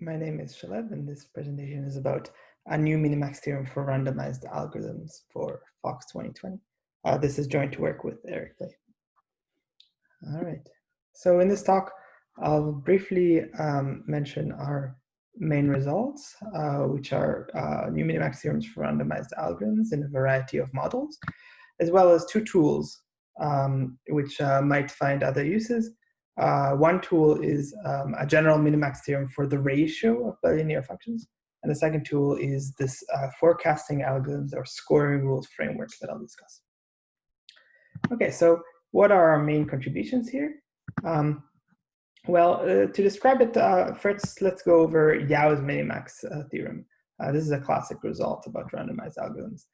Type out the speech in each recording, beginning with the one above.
My name is Shalev, and this presentation is about a new Minimax theorem for randomized algorithms for Fox 2020. This is joint work with Eric Blais. All right. So in this talk, I'll briefly mention our main results, which are new Minimax theorems for randomized algorithms in a variety of models, as well as two tools which might find other uses. One tool is a general minimax theorem for the ratio of bilinear functions. And the second tool is this forecasting algorithms or scoring rules framework that I'll discuss. Okay, so what are our main contributions here? To describe it, first let's go over Yau's minimax theorem. This is a classic result about randomized algorithms.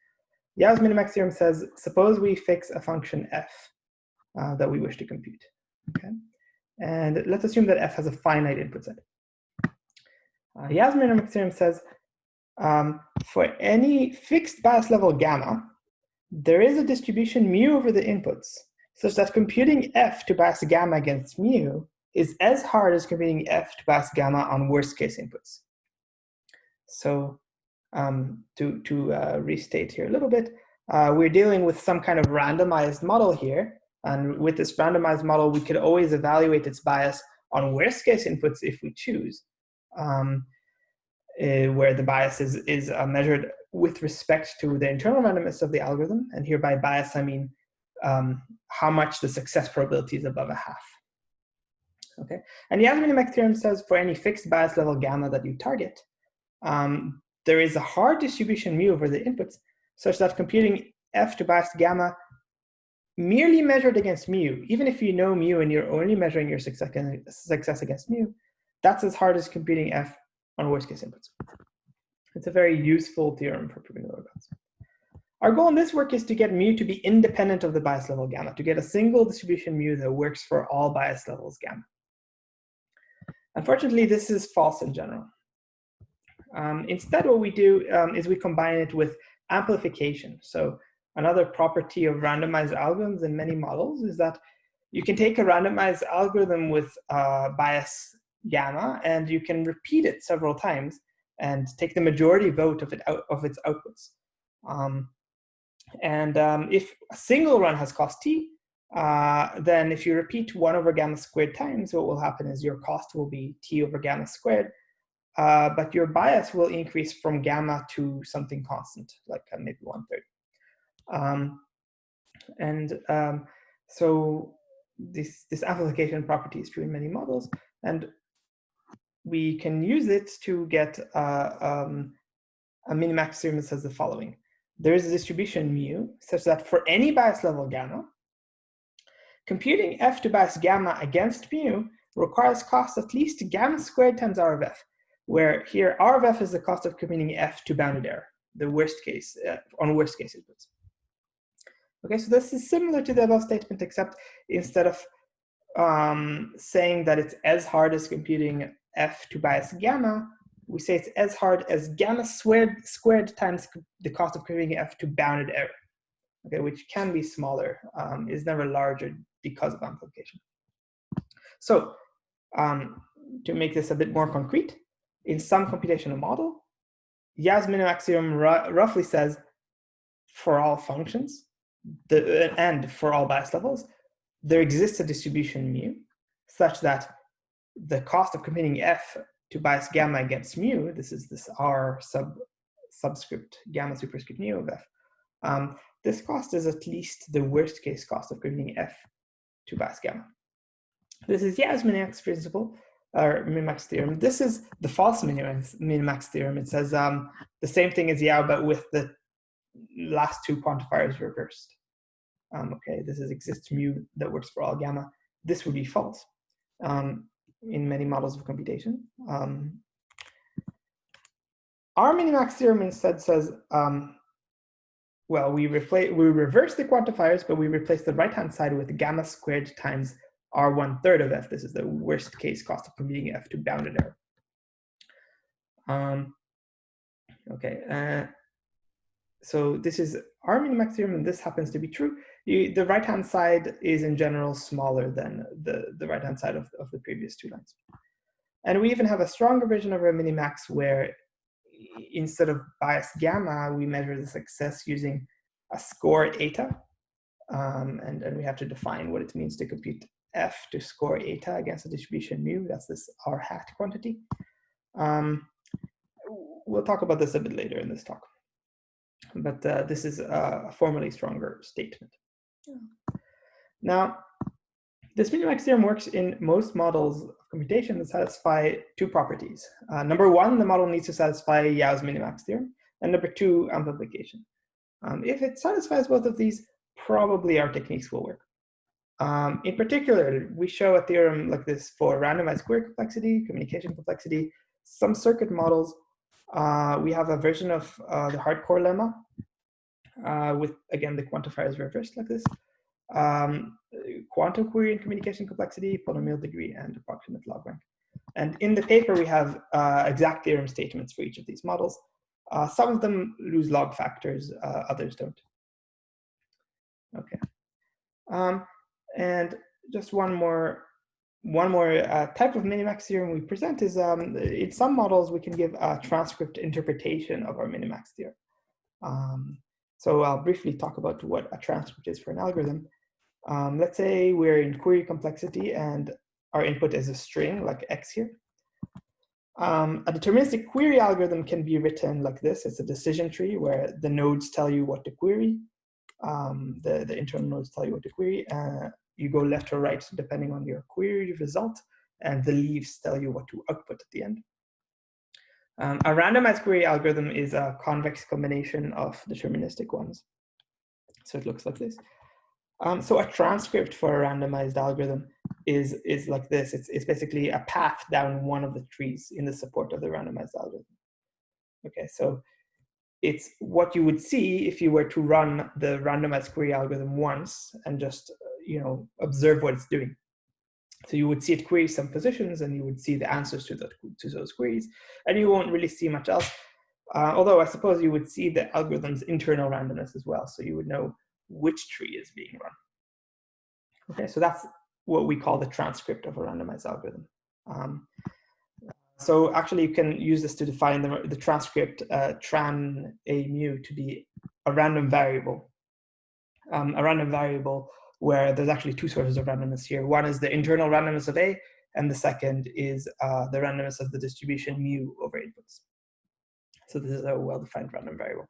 Yau's minimax theorem says, suppose we fix a function f that we wish to compute. Okay. And let's assume that f has a finite input set. Yau's minimax theorem says, for any fixed bias level gamma, there is a distribution mu over the inputs, such that computing f to bias gamma against mu is as hard as computing f to bias gamma on worst case inputs. So to restate here a little bit, we're dealing with some kind of randomized model here. And with this randomized model, we could always evaluate its bias on worst case inputs if we choose, where the bias is measured with respect to the internal randomness of the algorithm. And here by bias, I mean how much the success probability is above a half. Okay. And Yau's minimax theorem says for any fixed bias level gamma that you target, there is a hard distribution mu over the inputs, such that computing f to bias gamma merely measured against mu, even if you know mu and you're only measuring your success against mu, that's as hard as computing f on worst case inputs. It's a very useful theorem for proving lower bounds. Our goal in this work is to get mu to be independent of the bias level gamma, to get a single distribution mu that works for all bias levels gamma. Unfortunately, this is false in general. Instead, what we do is we combine it with amplification. So another property of randomized algorithms in many models is that you can take a randomized algorithm with bias gamma and you can repeat it several times and take the majority vote of its outputs. If a single run has cost t, then if you repeat 1 over gamma squared times, what will happen is your cost will be t over gamma squared, but your bias will increase from gamma to something constant, like maybe 1/3. So this amplification property is true in many models, and we can use it to get a minimax theorem that says the following. There is a distribution mu such that for any bias level gamma, computing f to bias gamma against mu requires cost at least gamma squared times r of f, where here r of f is the cost of computing f to bounded error, the worst case, on worst case inputs. Okay, so this is similar to the above statement, except instead of saying that it's as hard as computing f to bias gamma, we say it's as hard as gamma squared times the cost of computing f to bounded error, okay, which can be smaller, is never larger because of amplification. So to make this a bit more concrete, in some computational model, Yau's minimax theorem roughly says for all functions, and for all bias levels, there exists a distribution mu such that the cost of computing f to bias gamma against mu, this is this r subscript gamma superscript mu of f, this cost is at least the worst case cost of computing f to bias gamma. This is Yau's minimax principle, or minimax theorem. This is the false minimax theorem. It says the same thing as Yau, but with the last two quantifiers reversed. Okay, this is exists mu that works for all gamma. This would be false in many models of computation. Our minimax theorem instead says, well, we reverse the quantifiers, but we replace the right-hand side with gamma squared times r 1/3 of f. This is the worst case cost of computing f to bounded error. Okay. So this is our minimax theorem, and this happens to be true. The right-hand side is in general smaller than the right-hand side of the previous two lines. And we even have a stronger version of our minimax where instead of bias gamma, we measure the success using a score eta. And we have to define what it means to compute f to score eta against a distribution mu. That's this r hat quantity. We'll talk about this a bit later in this talk. But this is a formally stronger statement. Now, this Minimax theorem works in most models of computation that satisfy two properties. Number one, the model needs to satisfy Yau's Minimax theorem. And number two, amplification. If it satisfies both of these, probably our techniques will work. In particular, we show a theorem like this for randomized query complexity, communication complexity, some circuit models. We have a version of the hardcore lemma with, again, the quantifiers reversed like this. Quantum query and communication complexity, polynomial degree, and approximate log rank. And in the paper, we have exact theorem statements for each of these models. Some of them lose log factors, others don't. Okay. And just one more type of Minimax theorem we present is in some models we can give a transcript interpretation of our Minimax theorem. So I'll briefly talk about what a transcript is for an algorithm. Let's say we're in query complexity and our input is a string like x here. A deterministic query algorithm can be written like this. It's a decision tree where the nodes tell you what to query. The internal nodes tell you what to query. You go left or right depending on your query result, and the leaves tell you what to output at the end. A randomized query algorithm is a convex combination of deterministic ones. So it looks like this. So a transcript for a randomized algorithm is like this. It's basically a path down one of the trees in the support of the randomized algorithm. Okay, so it's what you would see if you were to run the randomized query algorithm once and just observe what it's doing. So you would see it query some positions, and you would see the answers to those queries, and you won't really see much else. Although I suppose you would see the algorithm's internal randomness as well, so you would know which tree is being run. Okay, so that's what we call the transcript of a randomized algorithm. So actually, you can use this to define the transcript tran a mu to be a random variable. A random variable where there's actually two sources of randomness here. One is the internal randomness of A, and the second is the randomness of the distribution mu over inputs. So this is a well-defined random variable.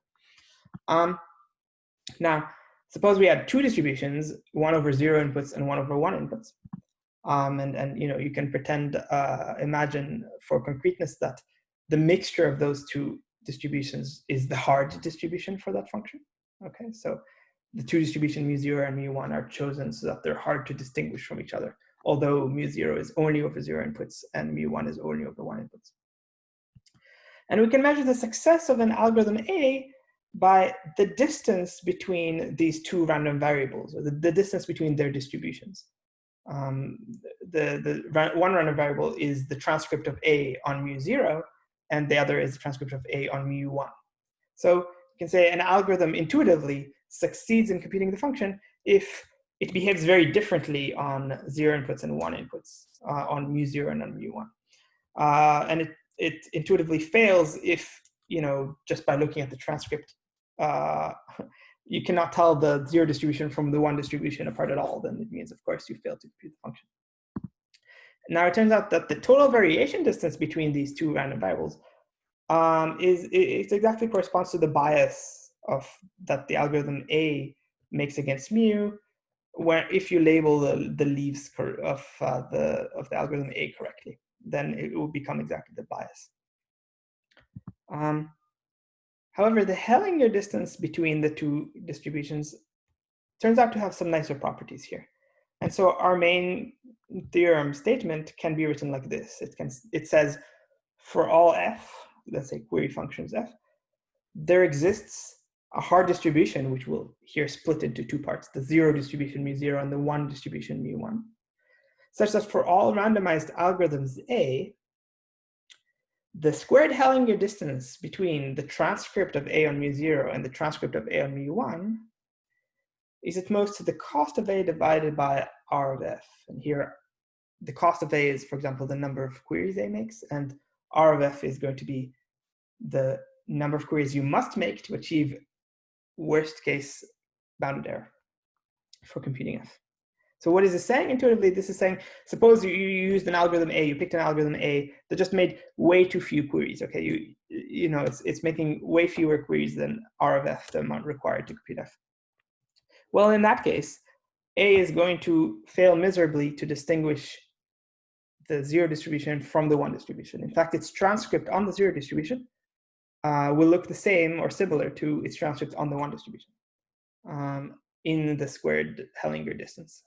Now, suppose we had two distributions, 1 over 0 inputs and 1 over 1 inputs. And you can pretend, imagine for concreteness that the mixture of those two distributions is the hard distribution for that function. Okay, so the two distribution mu0 and mu1 are chosen so that they're hard to distinguish from each other, although mu0 is only over 0 inputs and mu1 is only over 1 inputs. And we can measure the success of an algorithm A by the distance between these two random variables, or the distance between their distributions. The one random variable is the transcript of A on mu0, and the other is the transcript of A on mu1. So you can say an algorithm intuitively succeeds in computing the function if it behaves very differently on 0 inputs and 1 inputs, on mu0 and on mu1. And it intuitively fails if, just by looking at the transcript, you cannot tell the 0 distribution from the 1 distribution apart at all. Then it means, of course, you fail to compute the function. Now, it turns out that the total variation distance between these two random variables it exactly corresponds to the bias that the algorithm A makes against mu, where if you label the leaves of the algorithm A correctly, then it will become exactly the bias. However, the Hellinger distance between the two distributions turns out to have some nicer properties here. And so our main theorem statement can be written like this. It says, for all f, let's say query functions f, there exists a hard distribution, which will here split into two parts, the 0 distribution mu0 and the 1 distribution mu1, such that for all randomized algorithms A, the squared Hellinger distance between the transcript of A on mu0 and the transcript of A on mu1 is at most the cost of A divided by R of f. And here, the cost of A is, for example, the number of queries A makes, and R of F is going to be the number of queries you must make to achieve worst case bounded error for computing F. So what is this saying intuitively? This is saying, suppose you used an algorithm A, you picked an algorithm A that just made way too few queries. Okay, you know it's making way fewer queries than R of F, the amount required to compute F. Well, in that case, A is going to fail miserably to distinguish the zero distribution from the one distribution. In fact, its transcript on the zero distribution will look the same or similar to its transcript on the one distribution in the squared Hellinger distance,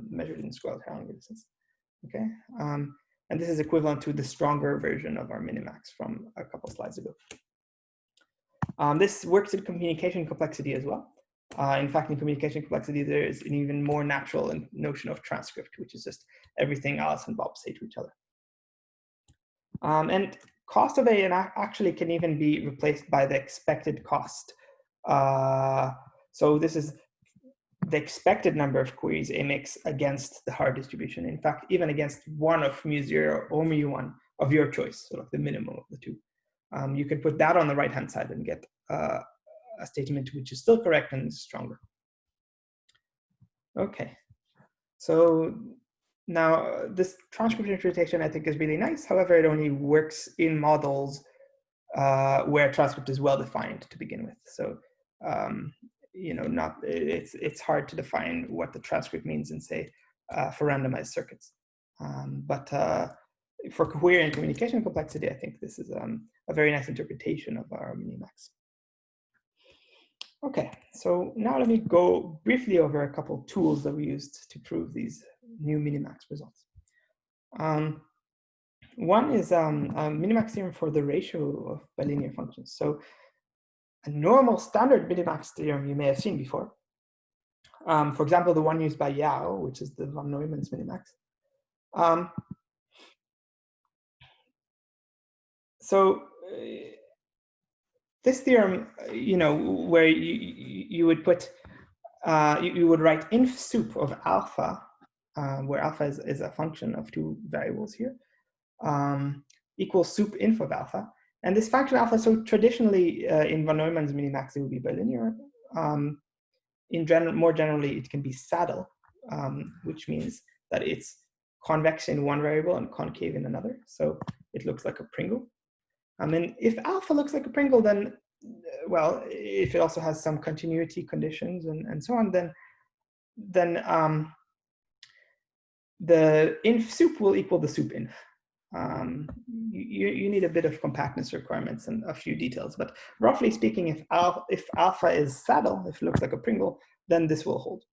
measured in squared Hellinger distance. Okay, and this is equivalent to the stronger version of our minimax from a couple slides ago. This works in communication complexity as well. In fact, in communication complexity, there is an even more natural notion of transcript, which is just everything Alice and Bob say to each other. And cost of A actually can even be replaced by the expected cost. So this is the expected number of queries A makes against the hard distribution. In fact, even against one of mu0 or mu1 of your choice, so like the minimum of the two. You can put that on the right-hand side and get a statement which is still correct and stronger. Okay, so now this transcript interpretation I think is really nice. However, it only works in models where transcript is well defined to begin with. So you know, it's hard to define what the transcript means in, say, for randomized circuits. But for coherent communication complexity, I think this is a very nice interpretation of our minimax. Okay, so now let me go briefly over a couple tools that we used to prove these new minimax results. One is a minimax theorem for the ratio of bilinear functions. So a normal standard minimax theorem you may have seen before. For example, the one used by Yao, which is the von Neumann's minimax. This theorem, you know, where you would put, you would write inf sup of alpha, where alpha is a function of two variables here, equals sup inf of alpha. And this function alpha, so traditionally in von Neumann's minimax, it would be bilinear. More generally, it can be saddle, which means that it's convex in one variable and concave in another. So it looks like a Pringle. And if alpha looks like a Pringle, then, well, if it also has some continuity conditions and so on, then the inf sup will equal the sup inf. You need a bit of compactness requirements and a few details, but roughly speaking, if alpha is saddle, if it looks like a Pringle, then this will hold.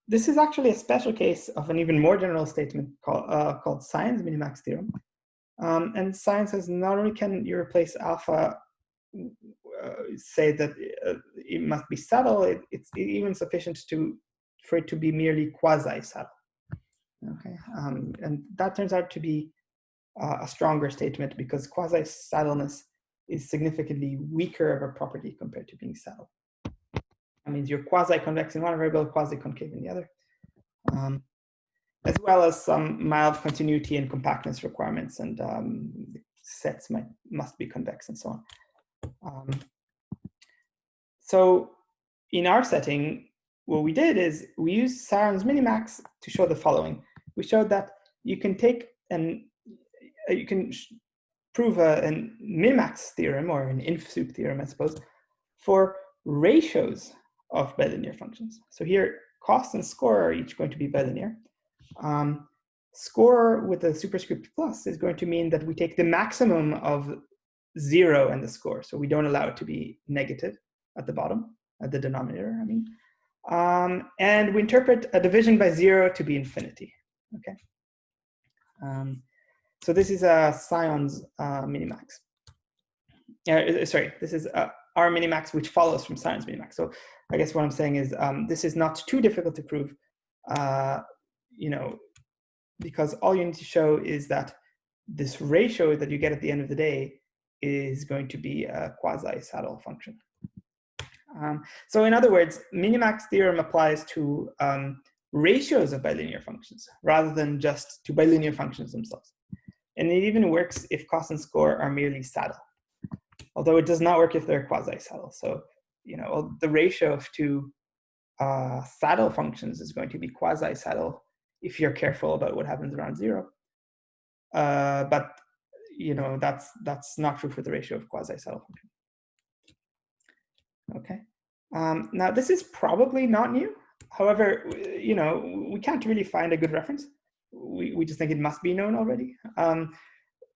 This is actually a special case of an even more general statement called Science Minimax Theorem. And science says not only can you replace alpha, say that it must be saddle, it's even sufficient for it to be merely quasi-saddle. Okay, and that turns out to be a stronger statement because quasi-saddleness is significantly weaker of a property compared to being saddle. That means you're quasi-convex in one variable, quasi-concave in the other. As well as some mild continuity and compactness requirements, and sets must be convex and so on. So in our setting, what we did is we used Saron's minimax to show the following. We showed that you can take you can prove a minimax theorem or an inf sup theorem, I suppose, for ratios of bilinear functions. So here, cost and score are each going to be bilinear. Score with a superscript plus is going to mean that we take the maximum of 0 and the score. So we don't allow it to be negative at the bottom, at the denominator, I mean. And we interpret a division by 0 to be infinity. Okay. So this is Sion's minimax. Sorry, this is our minimax, which follows from Sion's minimax. So I guess what I'm saying is this is not too difficult to prove, you know, because all you need to show is that this ratio that you get at the end of the day is going to be a quasi-saddle function. So in other words, minimax theorem applies to ratios of bilinear functions rather than just to bilinear functions themselves. And it even works if cost and score are merely saddle, although it does not work if they're quasi-saddle. So, the ratio of two saddle functions is going to be quasi-saddle if you're careful about what happens around 0. But that's not true for the ratio of quasi-saddle function. Okay. Now this is probably not new. However, we can't really find a good reference. We just think it must be known already.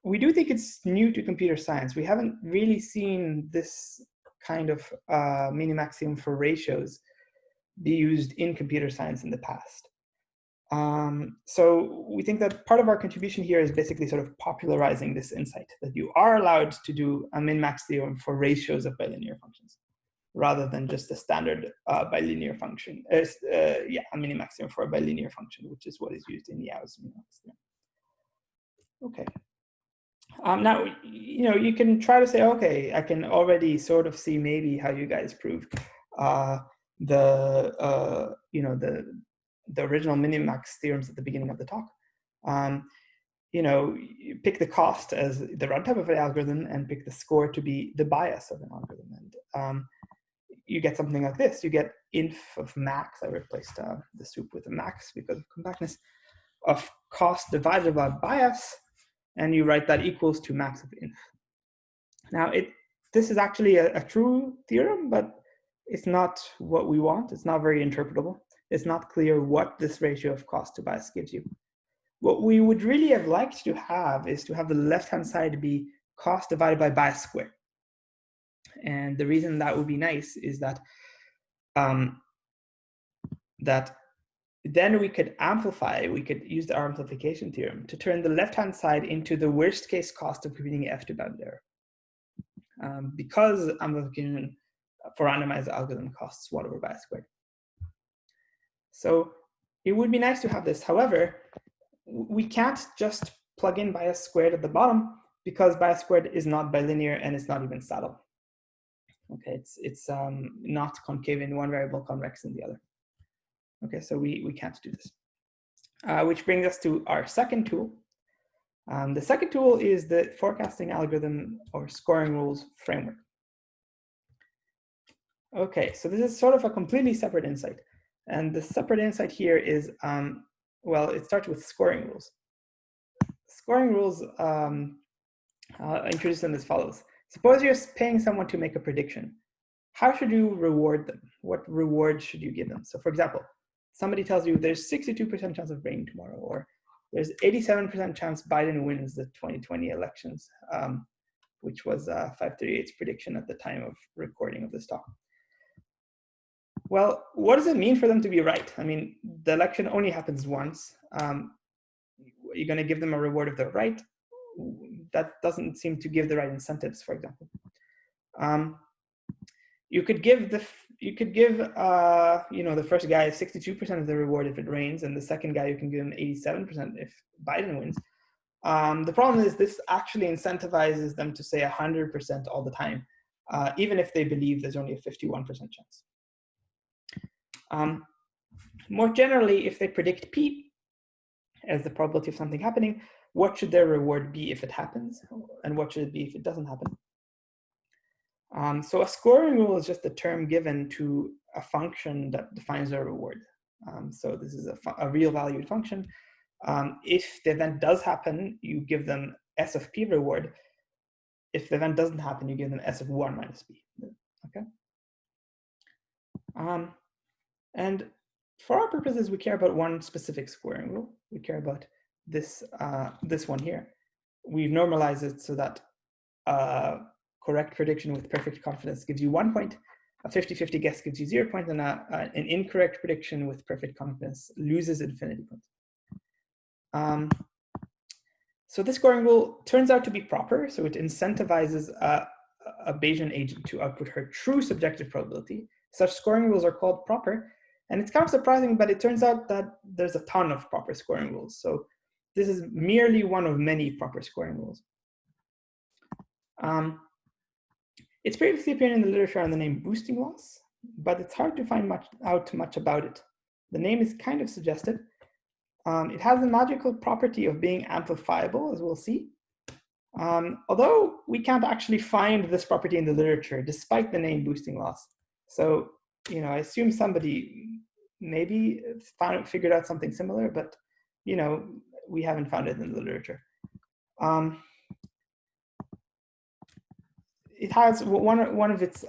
We do think it's new to computer science. We haven't really seen this kind of minimax theorem for ratios be used in computer science in the past. So we think that part of our contribution here is basically sort of popularizing this insight that you are allowed to do a min-max theorem for ratios of bilinear functions, rather than just a standard bilinear function. A minimax theorem for a bilinear function, which is what is used in Yau's minimax theorem. Okay. Now, you can try to say, okay, I can already sort of see maybe how you guys prove the original minimax theorems at the beginning of the talk. You pick the cost as the runtime of an algorithm and pick the score to be the bias of an algorithm. And you get something like this. You get inf of max. I replaced the soup with a max because of compactness of cost divided by bias. And you write that equals to max of inf. Now, this is actually a true theorem, but it's not what we want. It's not very interpretable. It's not clear what this ratio of cost to bias gives you. What we would really have liked to have is to have the left-hand side be cost divided by bias squared. And the reason that would be nice is that then we could use the R amplification theorem to turn the left-hand side into the worst case cost of computing f to bound error. Because amplification for randomized algorithm costs 1 over bias squared. So it would be nice to have this. However, we can't just plug in bias squared at the bottom because bias squared is not bilinear and it's not even saddle. Okay, it's not concave in one variable, convex in the other. Okay, so we can't do this. Which brings us to our second tool. The second tool is the forecasting algorithm or scoring rules framework. Okay, so this is sort of a completely separate insight. And the separate insight here is, well, it starts with scoring rules. Scoring rules, I'll introduce them as follows. Suppose you're paying someone to make a prediction. How should you reward them? What reward should you give them? So for example, somebody tells you there's 62% chance of rain tomorrow, or there's 87% chance Biden wins the 2020 elections, which was 538's prediction at the time of recording of this talk. Well, what does it mean for them to be right? I mean, the election only happens once. You're going to give them a reward if they're right. That doesn't seem to give the right incentives, for example. You could give the first guy 62% of the reward if it rains, and the second guy you can give him 87% if Biden wins. The problem is this actually incentivizes them to say 100% all the time, even if they believe there's only a 51% chance. More generally, if they predict P as the probability of something happening, what should their reward be if it happens, and what should it be if it doesn't happen? So a scoring rule is just a term given to a function that defines a reward. So this is a real valued function. If the event does happen, you give them S of P reward. If the event doesn't happen, you give them S of 1 minus P. Okay. And for our purposes, we care about one specific scoring rule. We care about this one here. We've normalized it so that correct prediction with perfect confidence gives you 1 point, a 50-50 guess gives you 0 points, and an incorrect prediction with perfect confidence loses infinity points. So this scoring rule turns out to be proper, so it incentivizes a Bayesian agent to output her true subjective probability. Such scoring rules are called proper, and it's kind of surprising, but it turns out that there's a ton of proper scoring rules. So this is merely one of many proper scoring rules. It's previously appeared in the literature on the name boosting loss, but it's hard to find much about it. The name is kind of suggested. It has the magical property of being amplifiable, as we'll see. Although we can't actually find this property in the literature, despite the name boosting loss. So, I assume somebody maybe figured out something similar, but, we haven't found it in the literature. It has one of its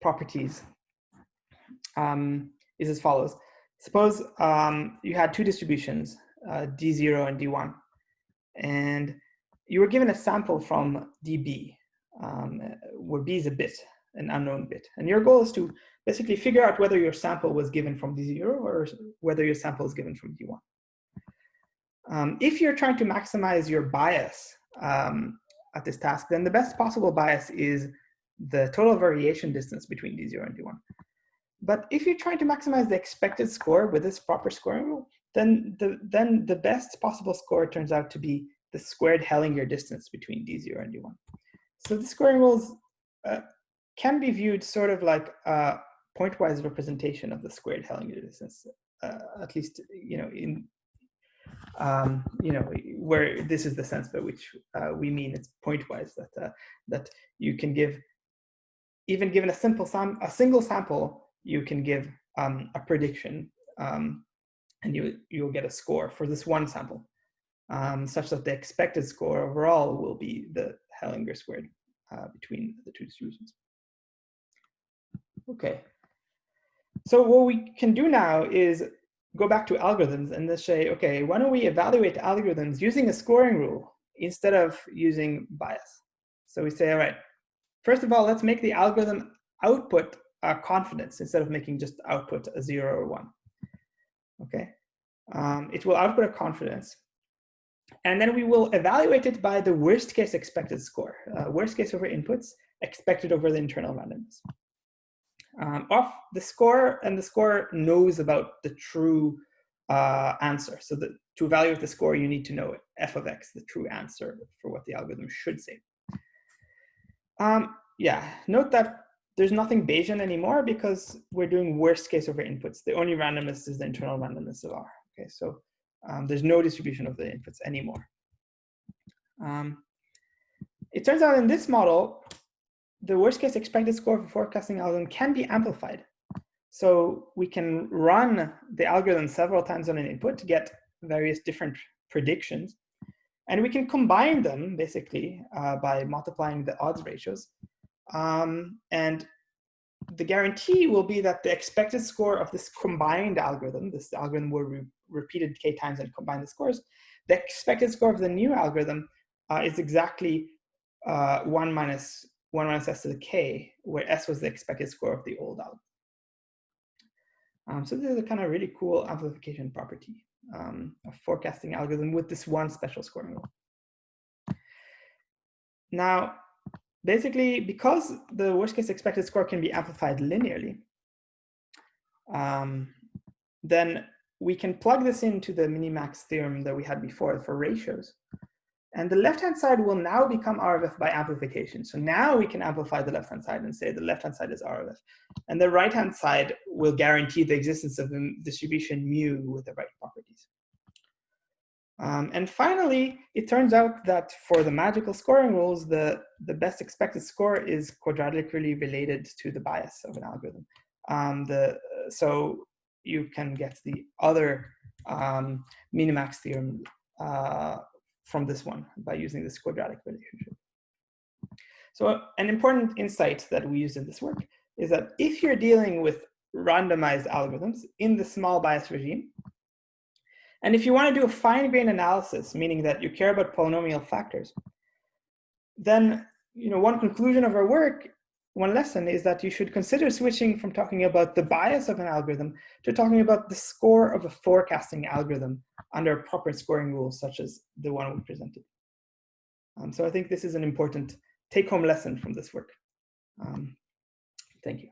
properties is as follows. Suppose you had two distributions, D0 and D1, and you were given a sample from dB, where B is a bit, an unknown bit. And your goal is to basically figure out whether your sample was given from D0 or whether your sample is given from D1. If you're trying to maximize your bias at this task, then the best possible bias is the total variation distance between D0 and D1. But if you're trying to maximize the expected score with this proper scoring rule, then the best possible score turns out to be the squared Hellinger distance between D0 and D1. So the scoring rules can be viewed sort of like a pointwise representation of the squared Hellinger distance, at least where this is the sense by which we mean it's pointwise, that you can give, even given a single sample, you can give a prediction, and you'll get a score for this one sample, such that the expected score overall will be the Hellinger squared between the two distributions. Okay, so what we can do now is go back to algorithms and let's say, okay, why don't we evaluate algorithms using a scoring rule instead of using bias? So we say, all right, first of all, let's make the algorithm output a confidence instead of making just output a 0 or 1. Okay, it will output a confidence. And then we will evaluate it by the worst case expected score. Worst case over inputs, expected over the internal randomness. Of the score, and the score knows about the true answer. So to evaluate the score, you need to know f of x, the true answer for what the algorithm should say. Yeah, note that there's nothing Bayesian anymore because we're doing worst case over inputs. The only randomness is the internal randomness of R. Okay, so there's no distribution of the inputs anymore. It turns out in this model, the worst case expected score for forecasting algorithm can be amplified. So we can run the algorithm several times on an input to get various different predictions. And we can combine them basically by multiplying the odds ratios. And the guarantee will be that the expected score of this combined algorithm, this algorithm will repeated k times and combine the scores, the expected score of the new algorithm is exactly 1 minus s to the k, where s was the expected score of the old algorithm. So this is a kind of really cool amplification property of forecasting algorithm with this one special scoring rule. Now, basically, because the worst case expected score can be amplified linearly, then we can plug this into the Minimax theorem that we had before for ratios. And the left-hand side will now become R of f by amplification. So now we can amplify the left-hand side and say the left-hand side is R of f. And the right-hand side will guarantee the existence of the distribution mu with the right properties. And finally, it turns out that for the magical scoring rules, the best expected score is quadratically related to the bias of an algorithm. So you can get the other Minimax theorem from this one by using this quadratic relationship. So an important insight that we use in this work is that if you're dealing with randomized algorithms in the small bias regime, and if you want to do a fine-grained analysis, meaning that you care about polynomial factors, then one conclusion of our work, one lesson, is that you should consider switching from talking about the bias of an algorithm to talking about the score of a forecasting algorithm under proper scoring rules, such as the one we presented. So I think this is an important take-home lesson from this work. Thank you.